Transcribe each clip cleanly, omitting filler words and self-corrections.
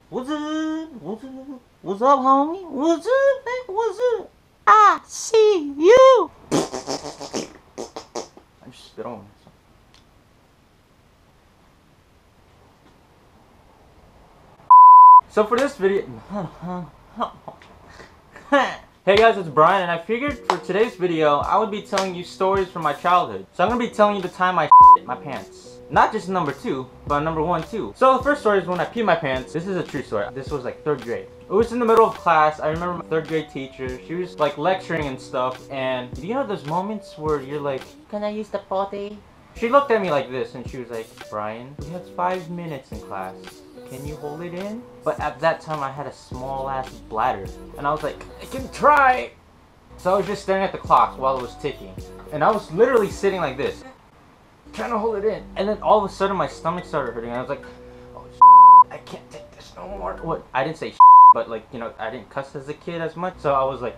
What's up? What's up? What's up, homie? What's up, man? What's up? I see you. I just spit on myself. So for this video, hey guys, it's Brian, and I figured for today's video I would be telling you stories from my childhood. So I'm gonna be telling you the time I shit my pants. Not just number 2, but number 1 too. So the first story is when I peed my pants. This is a true story. This was like 3rd grade. It was in the middle of class. I remember my 3rd grade teacher. She was like lecturing and stuff. And you know those moments where you're like, can I use the potty? She looked at me like this and she was like, Brian, we have 5 minutes in class. Can you hold it in? But at that time I had a small ass bladder. And I was like, I can try. So I was just staring at the clock while it was ticking. And I was literally sitting like this, trying to hold it in, and then all of a sudden my stomach started hurting, and I was like, oh shit, I can't take this no more. What? I didn't say shit, but like, you know, I didn't cuss as a kid as much, so I was like,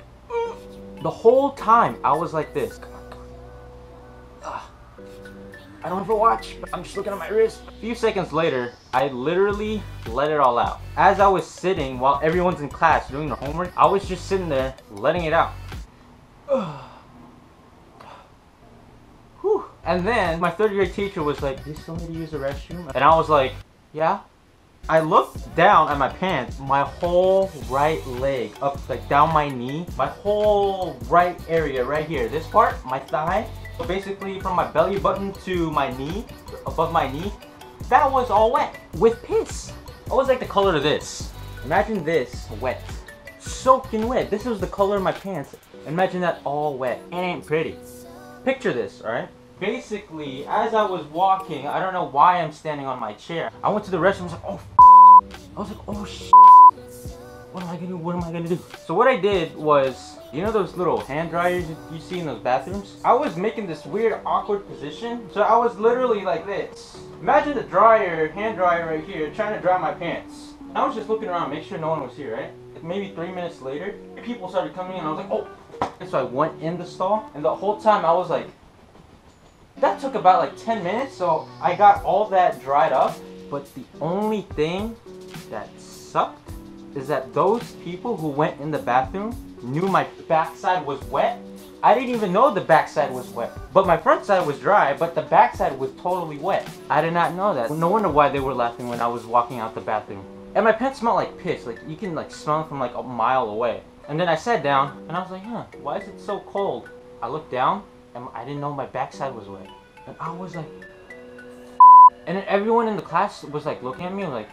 the whole time I was like this. Come on, come on. I don't have a watch, but I'm just looking at my wrist. A few seconds later, I literally let it all out. As I was sitting while everyone's in class doing their homework, I was just sitting there letting it out. And then my 3rd grade teacher was like, do you still need to use the restroom? And I was like, yeah. I looked down at my pants, my whole right leg, up like down my knee, my whole right area right here, this part, my thigh, so basically from my belly button to my knee, above my knee, that was all wet with piss. I was like the color of this. Imagine this wet, soaking wet. This was the color of my pants. Imagine that all wet. It ain't pretty. Picture this, alright? Basically, as I was walking, I don't know why I'm standing on my chair. I went to the restroom, I was like, oh, I was like, oh, what am I gonna do? What am I gonna do? So what I did was, you know those little hand dryers you see in those bathrooms? I was making this weird, awkward position. So I was literally like this. Imagine the dryer, hand dryer right here, trying to dry my pants. I was just looking around, make sure no one was here, right? Maybe 3 minutes later, people started coming in, and I was like, oh. And so I went in the stall, and the whole time I was like, that took about like 10 minutes, so I got all that dried up. But the only thing that sucked is that those people who went in the bathroom knew my backside was wet. I didn't even know the backside was wet. But my front side was dry, but the backside was totally wet. I did not know that. No wonder why they were laughing when I was walking out the bathroom. And my pants smelled like piss. Like, you can like smell it from like a mile away. And then I sat down, and I was like, huh, why is it so cold? I looked down, and I didn't know my backside was wet. And I was like, and then everyone in the class was like looking at me like,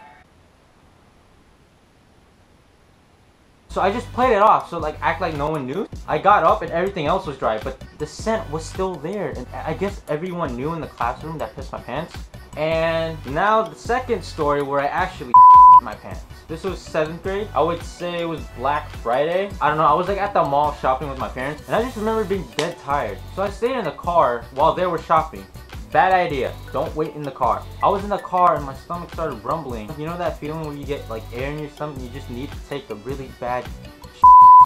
so I just played it off, so like act like no one knew. I got up and everything else was dry, but the scent was still there, and I guess everyone knew in the classroom that pissed my pants. And now the second story where I actually my pants. This was 7th grade. I would say it was Black Friday. I don't know, I was like at the mall shopping with my parents, and I just remember being dead tired. So I stayed in the car while they were shopping. Bad idea. Don't wait in the car. I was in the car and my stomach started rumbling. You know that feeling where you get like air in your stomach and you just need to take a really bad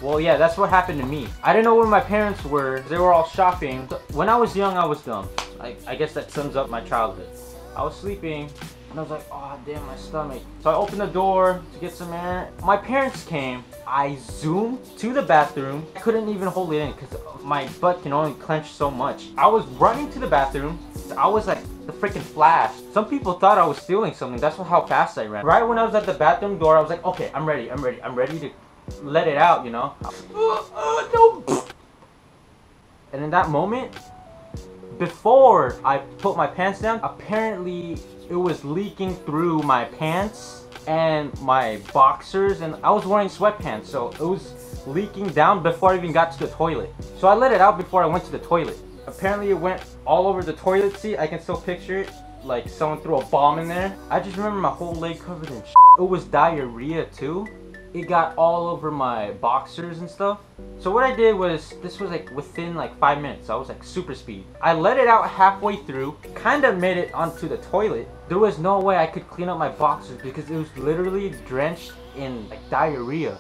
Well, yeah, that's what happened to me. I didn't know where my parents were. They were all shopping. So when I was young, I was dumb. I guess that sums up my childhood. I was sleeping, and I was like, oh damn, my stomach. So I opened the door to get some air. My parents came. I zoomed to the bathroom. I couldn't even hold it in because my butt can only clench so much. I was running to the bathroom. I was like the freaking Flash. Some people thought I was stealing something. That's how fast I ran. Right when I was at the bathroom door, I was like, okay, I'm ready to let it out, you know? No. And in that moment, before I put my pants down, apparently it was leaking through my pants and my boxers, and I was wearing sweatpants, so it was leaking down before I even got to the toilet. So I let it out before I went to the toilet. Apparently it went all over the toilet seat. I can still picture it, like someone threw a bomb in there. I just remember my whole leg covered in shit. It was diarrhea too. It got all over my boxers and stuff. So what I did was, this was like within like 5 minutes. I was like super speed. I let it out halfway through, kind of made it onto the toilet. There was no way I could clean up my boxers because it was literally drenched in like diarrhea.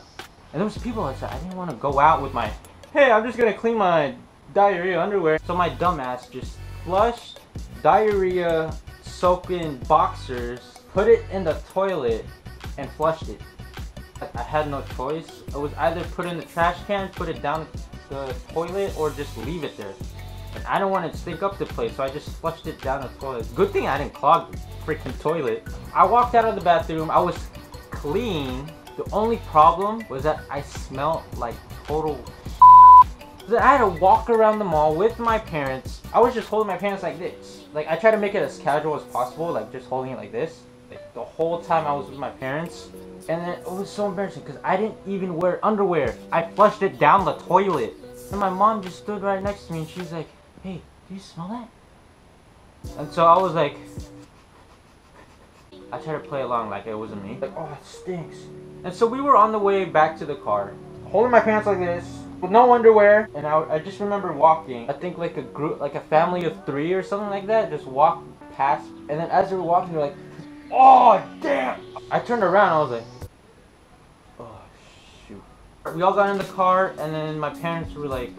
And there was people that said, I didn't want to go out with my, hey, I'm just gonna clean my diarrhea underwear. So my dumbass just flushed diarrhea soaking boxers, put it in the toilet, and flushed it. I had no choice. It was either put in the trash can, put it down the toilet, or just leave it there. And I don't want to stink up the place, so I just flushed it down the toilet. Good thing I didn't clog the freaking toilet. I walked out of the bathroom. I was clean. The only problem was that I smelled like total so I had to walk around the mall with my parents. I was just holding my pants like this. Like, I tried to make it as casual as possible, like just holding it like this. Like, the whole time I was with my parents. And then it was so embarrassing because I didn't even wear underwear. I flushed it down the toilet. And my mom just stood right next to me and she's like, "Hey, do you smell that?" And so I was like, I tried to play along like it wasn't me. Like, "Oh, it stinks." And so we were on the way back to the car, holding my pants like this, with no underwear, and I just remember walking. I think like a group, like a family of 3 or something like that, just walked past, and then as they were walking, they're like, "Oh, damn!" I turned around, I was like, "Oh, shoot." We all got in the car, and then my parents were like,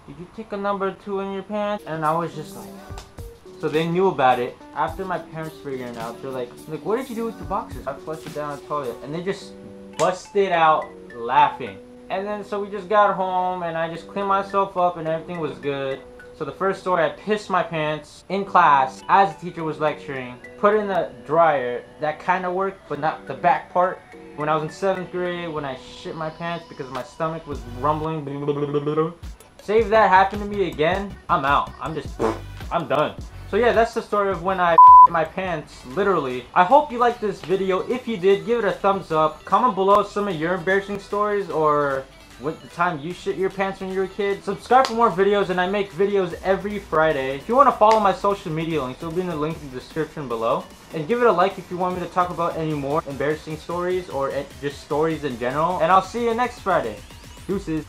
"Did you take a number 2 in your pants?" And I was just like, so they knew about it. After my parents figured it out, they're like, "What did you do with the boxes?" I flushed it down the toilet, and they just busted out laughing. And then so we just got home and I just cleaned myself up and everything was good. So the first story, I pissed my pants in class as the teacher was lecturing. Put it in the dryer. That kind of worked, but not the back part. When I was in 7th grade, when I shit my pants because my stomach was rumbling. Say if that happened to me again, I'm out. I'm done. So yeah, that's the story of when I my pants, literally. I hope you liked this video. If you did, give it a thumbs up. Comment below some of your embarrassing stories or what the time you shit your pants when you were a kid. Subscribe for more videos, and I make videos every Friday. If you want to follow my social media links, it'll be in the link in the description below. And give it a like if you want me to talk about any more embarrassing stories or just stories in general. And I'll see you next Friday. Deuces.